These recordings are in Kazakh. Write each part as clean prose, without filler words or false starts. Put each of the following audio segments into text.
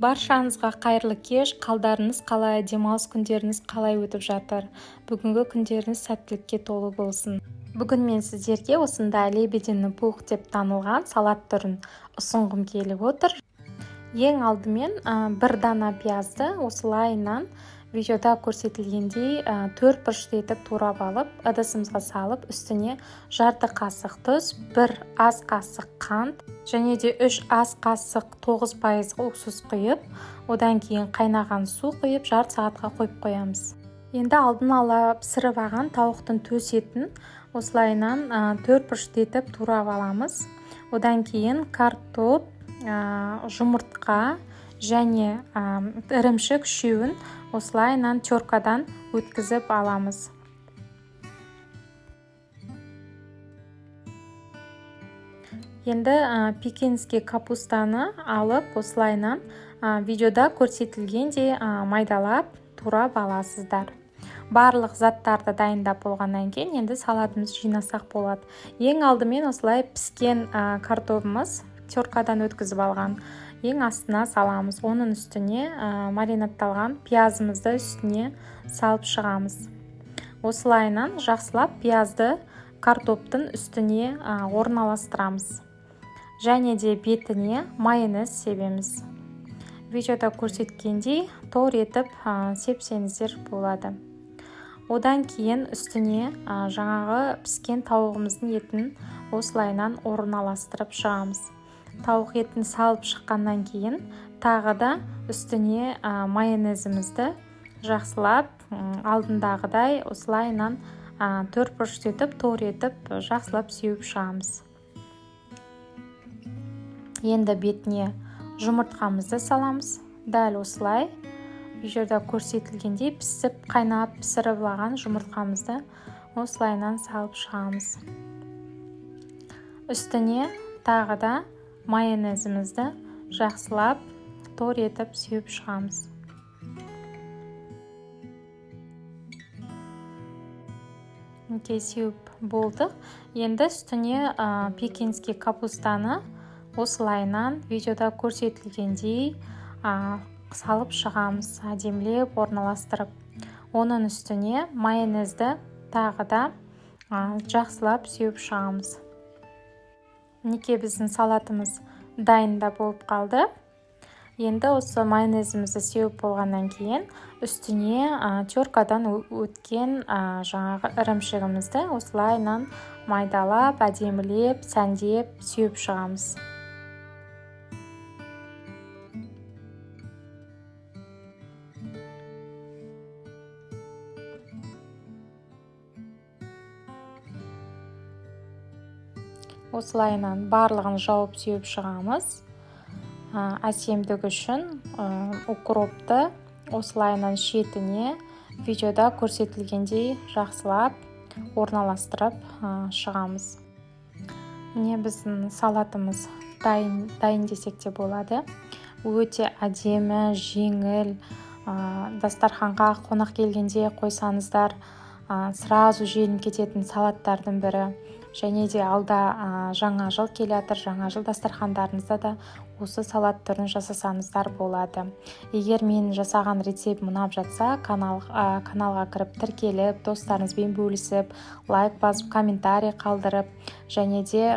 Баршаңызға қайырлы кеш, қалдарыңыз қалай, демалыс күндеріңіз қалай өтіп жатыр? Бүгінгі күндеріңіз сәттілікке толы болсын. Бүгін мен сіздерге осындай лебединый пух деп танылған салат түрін ұсынғым келіп отыр. Ең алдымен бір дана пиязды осылайынан видеода көрсетілгендей 4 бұрышты етіп турап алып, ыдысымызға салып, үстіне жарты қасық тұз, 1 ас қасық қант және де 3 ас қасық 9% уксус құйып, одан кейін қайнаған су құйып, жарты сағатқа қойып қоямыз. Енді алдын ала пісіріп алған тауықтың төс етін осылайынан 4 бұрышты етіп турап аламыз. Одан кейін картоп, жұмыртқа және ірімшік үшеуін осылайынан теркадан өткізіп аламыз. Енді пекинский капустаны алып осылайынан видеода көрсетілгендей майдалап турап аласыздар. Барлық заттарды дайындап болғаннан кейін енді салатымызды жинасақ болады. Ең алдымен осылай піскен картопымыз теркадан өткізіп алған ең астына саламыз. Оның үстіне маринадталған пиязымызды үстіне салып шығамыз. Осылайынан жақсылап пиязды картоптың үстіне орналастырамыз. Және де бетіне майонез себеміз. Видеода көрсеткендей тор етіп сепсеңіздер болады. Одан кейін үстіне жаңағы піскен тауығымыздың етін осылайынан орналастырып шығамыз. Тауық етін салып шыққаннан кейін тағы да үстіне майонезімізді жақсылап алдындағыдай осылайынан 4 бұрышты етіп, тор етіп жақсылап сеуіп шығамыз. Енді бетіне жұмыртқамызды саламыз. Дәл осылай видеода көрсетілгендей пісіп, қайнап, пісіріп алған жұмыртқамызды осылайынан салып шығамыз. Үстіне тағы да майонезімізді жақсылап тор етіп сеуіп шығамыз. Сеуіп болдық. Енді үстіне пекинский капустаны осылайынан видеода көрсетілгендей салып шығамыз, әдемілеп орналастырып. Оның үстіне майонезді тағы да жақсылап сеуіп шығамыз. Мінекей біздің салатымыз дайында болып қалды. Енді осы майонезімізді сеуіп болғаннан кейін үстіне теркадан өткен жаңағы ірімшігімізді осылайынан майдалап, әдемілеп, сәндеп сеуіп шығамыз. Осылайынан барлығын жауып сеуіп шығамыз. Әсемдік үшін укропты осылайынан шетіне видеода көрсетілгендей жақсылап орналастырып шығамыз. Міне біздің салатымыз дайын десек те болады. Өте әдемі, жеңіл, дастарханға қонақ келгенде қойсаңыздар сразу желініп кететін салаттардың бірі. Және де алда жаңа жыл келе жатыр, жаңа жыл дастархандарыңызда да осы салат түрін жасасаңыздар болады. Егер мен жасаған рецепт ұнап жатса, каналға кіріп тіркеліп, достарыңызбен бөлісіп, лайк басып, комментарий қалдырып, және де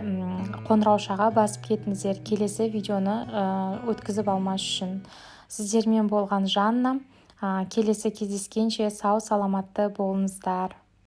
қоңыраушаға басып кетіңіздер, келесі видеоны өткізіп алмас үшін. Сіздермен болған Жанна. Келесі кездескенше сау саламатты болыңыздар.